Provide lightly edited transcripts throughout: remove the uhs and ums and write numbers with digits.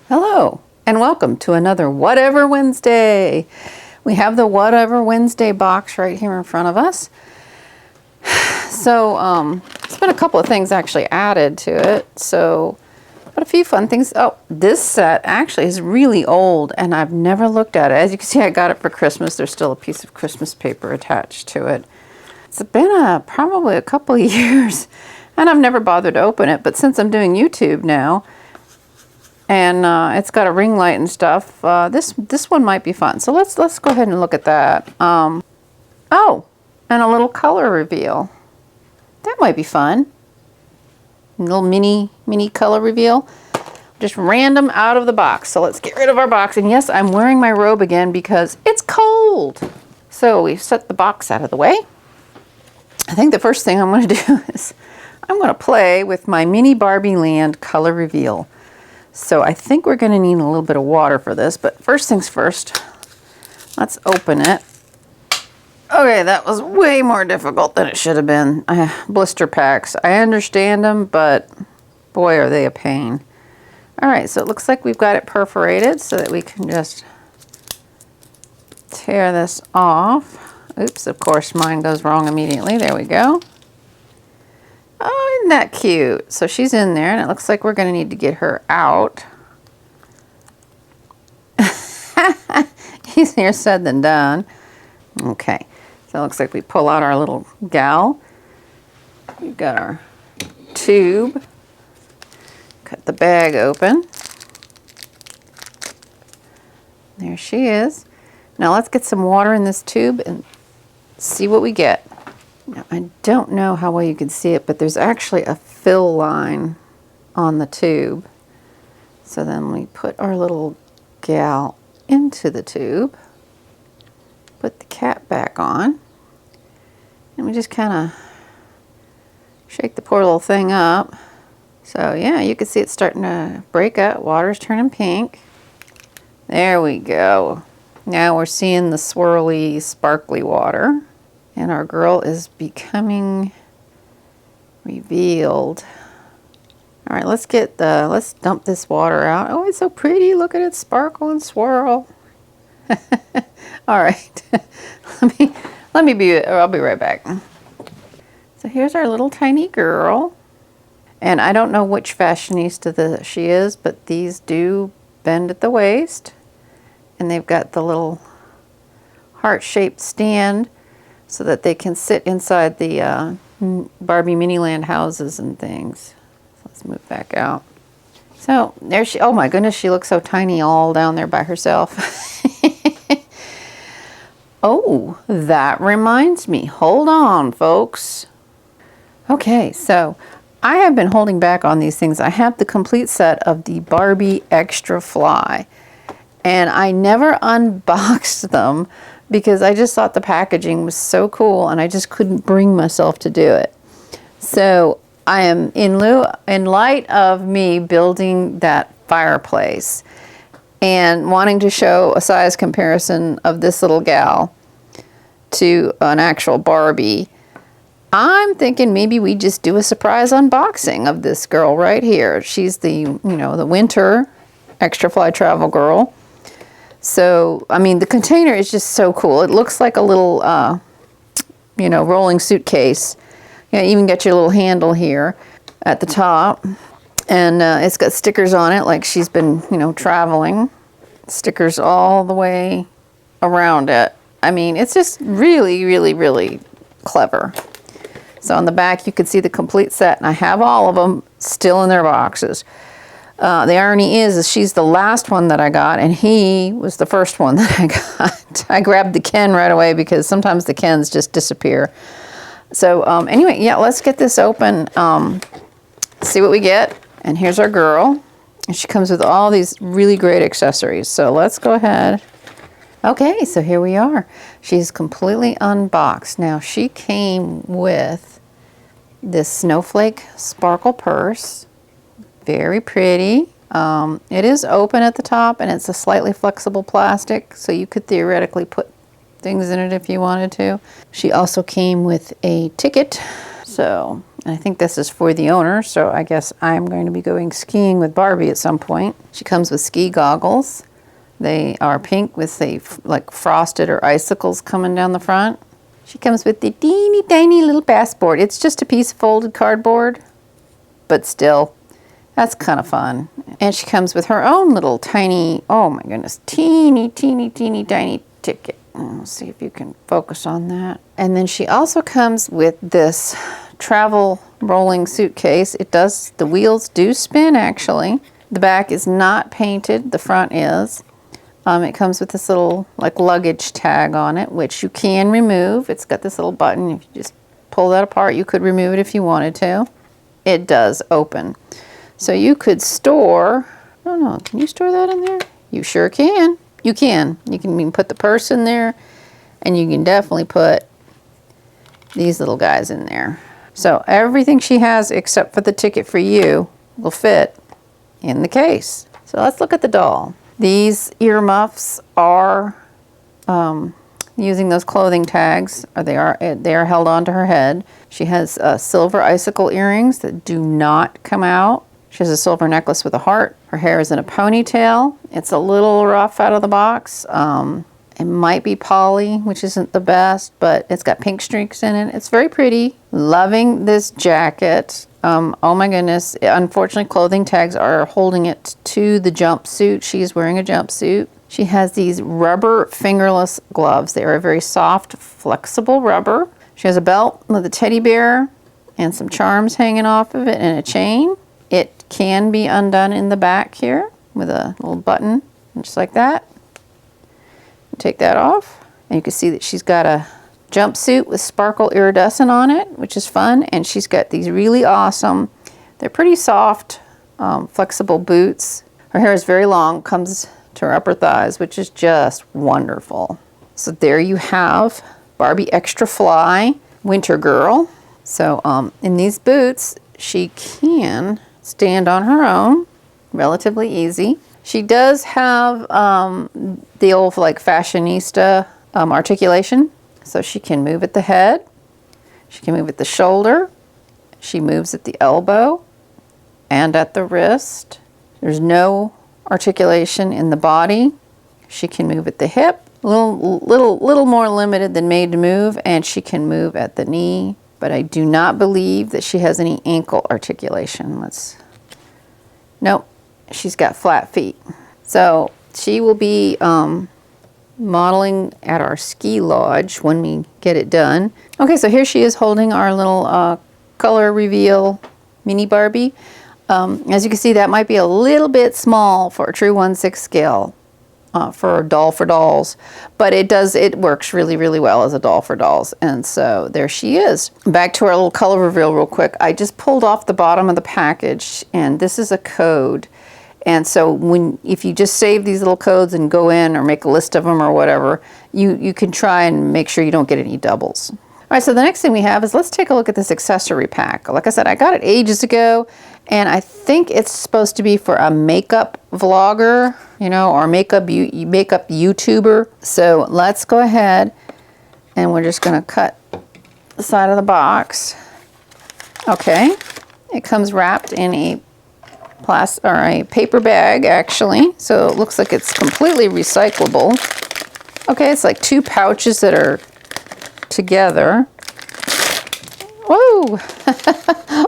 Hello, and welcome to another Whatever Wednesday. We have the Whatever Wednesday box right here in front of us. So, it's been a couple of things actually added to it. So, but a few fun things. Oh, this set actually is really old, and I've never looked at it. As you can see, I got it for Christmas. There's still a piece of Christmas paper attached to it. It's been probably a couple of years, and I've never bothered to open it. But since I'm doing YouTube now, and it's got a ring light and stuff, this one might be fun. So let's go ahead and look at that. Oh, and a little color reveal. That might be fun. A little mini color reveal. Just random out of the box. So let's get rid of our box. And yes, I'm wearing my robe again because it's cold. So we've set the box out of the way. I think the first thing I'm going to do is I'm going to play with my mini Barbie Miniland Color Reveal. So I think we're going to need a little bit of water for this, but first things first, let's open it. Okay, that was way more difficult than it should have been. Blister packs, I understand them, but boy, are they a pain. All right, so it looks like we've got it perforated so that we can just tear this off. Oops, of course, mine goes wrong immediately. There we go. Oh, isn't that cute? So she's in there, and it looks like we're going to need to get her out. Easier said than done. Okay, so it looks like we pull out our little gal. We've got our tube. Cut the bag open. There she is. Now let's get some water in this tube and see what we get. Now, I don't know how well you can see it, but there's actually a fill line on the tube. So then we put our little gal into the tube, put the cap back on, and we just kind of shake the poor little thing up. So yeah, you can see it's starting to break up. Water's turning pink. There we go. Now we're seeing the swirly, sparkly water. And our girl is becoming revealed. All right, let's dump this water out. Oh, it's so pretty. Look at it sparkle and swirl. All right, I'll be right back. So here's our little tiny girl. And I don't know which fashionista she is, but these do bend at the waist. And they've got the little heart-shaped stand so that they can sit inside the Barbie Miniland houses and things. So let's move back out. So there she, oh my goodness, she looks so tiny all down there by herself. Oh, that reminds me. Hold on, folks. Okay, so I have been holding back on these things. I have the complete set of the Barbie Extra Fly, and I never unboxed them because I just thought the packaging was so cool and I just couldn't bring myself to do it. So I am, in light of me building that fireplace and wanting to show a size comparison of this little gal to an actual Barbie, I'm thinking maybe we just do a surprise unboxing of this girl right here. She's the, the winter Extra Fly travel girl. So, I mean, the container is just so cool. It looks like a little, rolling suitcase. You even get your little handle here at the top. And it's got stickers on it like she's been, traveling. Stickers all the way around it. I mean, it's just really, really, really clever. So on the back, you can see the complete set. And I have all of them still in their boxes. The irony is she's the last one that I got, and he was the first one that I got. I grabbed the Ken right away because sometimes the Kens just disappear. So anyway, yeah, let's get this open, see what we get. And here's our girl. And she comes with all these really great accessories. So let's go ahead. Okay, so here we are. She's completely unboxed. Now, she came with this snowflake sparkle purse. Very pretty. It is open at the top, and it's a slightly flexible plastic, so you could theoretically put things in it if you wanted to. She also came with a ticket. So I think this is for the owner, so I guess I'm going to be going skiing with Barbie at some point. She comes with ski goggles. They are pink with like frosted or icicles coming down the front. She comes with the teeny tiny little passport. It's just a piece of folded cardboard, but still, that's kind of fun. And she comes with her own little tiny, oh my goodness, teeny tiny ticket. Let's see if you can focus on that. And then she also comes with this travel rolling suitcase. The wheels do spin actually. The back is not painted, the front is. It comes with this little like luggage tag on it, which you can remove. It's got this little button. If you just pull that apart, you could remove it if you wanted to. It does open. So you could store, I don't know, can you store that in there? You sure can. You can. You can put the purse in there, and you can definitely put these little guys in there. So everything she has except for the ticket for you will fit in the case. So let's look at the doll. These earmuffs are using those clothing tags, or they are held onto her head. She has silver icicle earrings that do not come out. She has a silver necklace with a heart. Her hair is in a ponytail. It's a little rough out of the box. It might be poly, which isn't the best, but it's got pink streaks in it. It's very pretty. Loving this jacket. Oh my goodness. Unfortunately, clothing tags are holding it to the jumpsuit. She's wearing a jumpsuit. She has these rubber fingerless gloves. They are a very soft, flexible rubber. She has a belt with a teddy bear and some charms hanging off of it and a chain. It can be undone in the back here with a little button, just like that. Take that off, and you can see that she's got a jumpsuit with sparkle iridescent on it, which is fun, and she's got these really awesome, they're pretty soft, flexible boots. Her hair is very long, comes to her upper thighs, which is just wonderful. So there you have Barbie Extra Fly Winter Girl. So in these boots, she can stand on her own, relatively easy. She does have the old like fashionista articulation. So she can move at the head, she can move at the shoulder, she moves at the elbow and at the wrist. There's no articulation in the body. She can move at the hip, a little more limited than made to move, and she can move at the knee, but I do not believe that she has any ankle articulation. Nope, she's got flat feet. So she will be modeling at our ski lodge when we get it done. Okay, so here she is holding our little color reveal mini Barbie. As you can see, that might be a little bit small for a true 1/6 scale for a doll for dolls, but it works really, really well as a doll for dolls. And so there she is. Back to our little color reveal real quick. I just pulled off the bottom of the package, and this is a code. And so if you just save these little codes and go in or make a list of them or whatever, you can try and make sure you don't get any doubles. All right, so the next thing we have is let's take a look at this accessory pack. Like I said, I got it ages ago, and I think it's supposed to be for a makeup vlogger, or makeup YouTuber. So let's go ahead and we're just gonna cut the side of the box. Okay, it comes wrapped in a paper bag actually, so it looks like it's completely recyclable. Okay, it's like two pouches that are together. Whoa!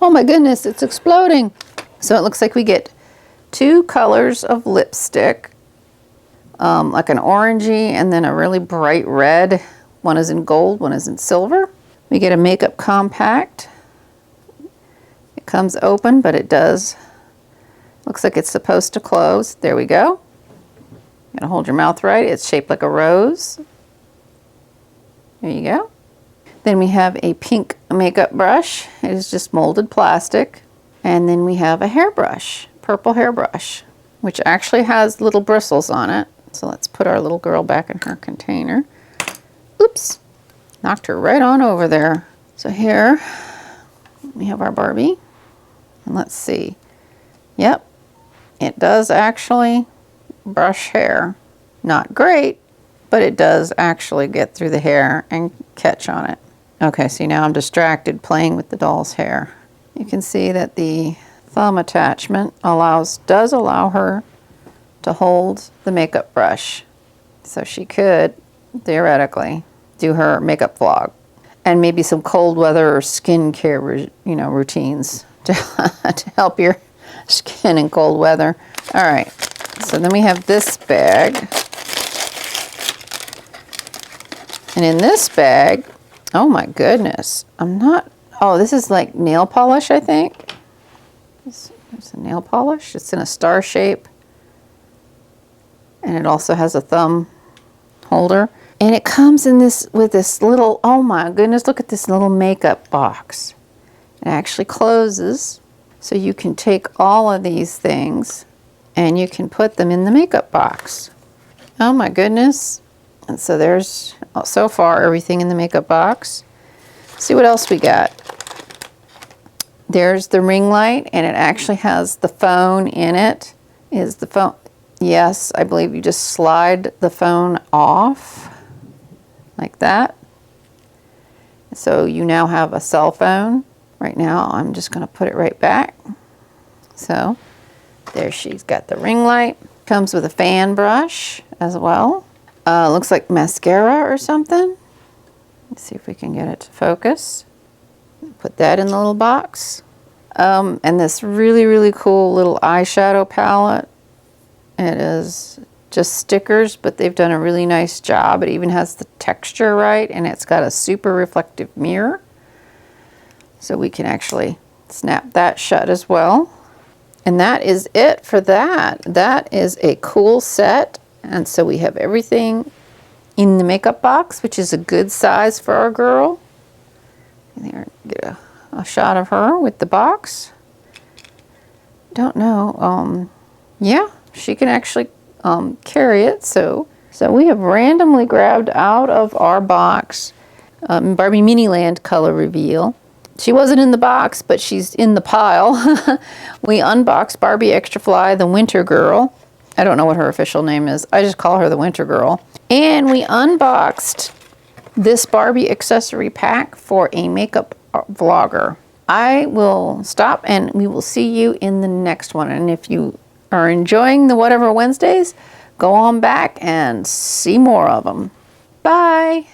Oh my goodness, it's exploding. So it looks like we get two colors of lipstick, like an orangey and then a really bright red. One is in gold, one is in silver. We get a makeup compact. It comes open, but it does. Looks like it's supposed to close. There we go. You gotta hold your mouth right. It's shaped like a rose. There you go. Then we have a pink makeup brush. It is just molded plastic. And then we have a hairbrush, purple hairbrush, which actually has little bristles on it. So let's put our little girl back in her container. Oops, knocked her right on over there. So here we have our Barbie. And let's see. Yep, it does actually brush hair. Not great, but it does actually get through the hair and catch on it. Okay, see now I'm distracted playing with the doll's hair. You can see that the thumb attachment does allow her to hold the makeup brush. So she could, theoretically, do her makeup vlog. And maybe some cold weather or skincare, routines to, to help your skin in cold weather. All right, so then we have this bag. And in this bag, oh my goodness, this is like nail polish, I think. It's a nail polish. It's in a star shape. And it also has a thumb holder. And it comes in with this little, oh my goodness, look at this little makeup box. It actually closes, so you can take all of these things and you can put them in the makeup box. Oh my goodness. And so there's, so far, everything in the makeup box. See what else we got. There's the ring light, and it actually has the phone in it. Is the phone? Yes, I believe you just slide the phone off like that. So you now have a cell phone. Right now, I'm just going to put it right back. So there, she's got the ring light. Comes with a fan brush as well. Looks like mascara or something. Let's see if we can get it to focus. Put that in the little box. And this really, really cool little eyeshadow palette. It is just stickers, but they've done a really nice job. It even has the texture right, and it's got a super reflective mirror. So we can actually snap that shut as well. And that is it for that. That is a cool set. And so we have everything in the makeup box, which is a good size for our girl. And there, get a shot of her with the box. Don't know. Yeah, she can actually carry it. So we have randomly grabbed out of our box Barbie Miniland Color Reveal. She wasn't in the box, but she's in the pile. We unboxed Barbie Extra Fly, the Winter Girl. I don't know what her official name is. I just call her the Winter Girl. And we unboxed this Barbie accessory pack for a makeup vlogger. I will stop and we will see you in the next one. And if you are enjoying the Whatever Wednesdays, go on back and see more of them. Bye.